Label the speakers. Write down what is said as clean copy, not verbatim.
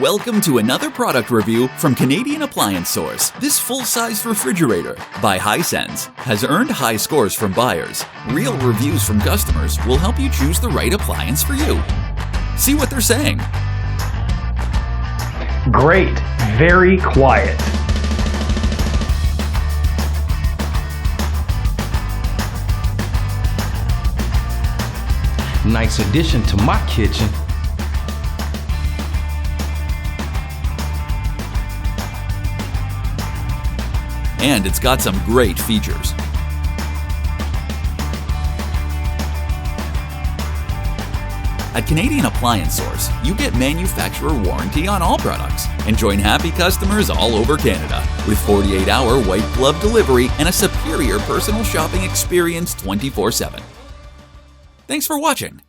Speaker 1: Welcome to another product review from Canadian Appliance Source. This full-size refrigerator by Hisense has earned high scores from buyers. Real reviews from customers will help you choose the right appliance for you. See what they're saying.
Speaker 2: Great, very quiet.
Speaker 3: Nice addition to my kitchen.
Speaker 1: And it's got some great features. At Canadian Appliance Source, you get manufacturer warranty on all products and join happy customers all over Canada with 48-hour white glove delivery and a superior personal shopping experience 24/7. Thanks for watching.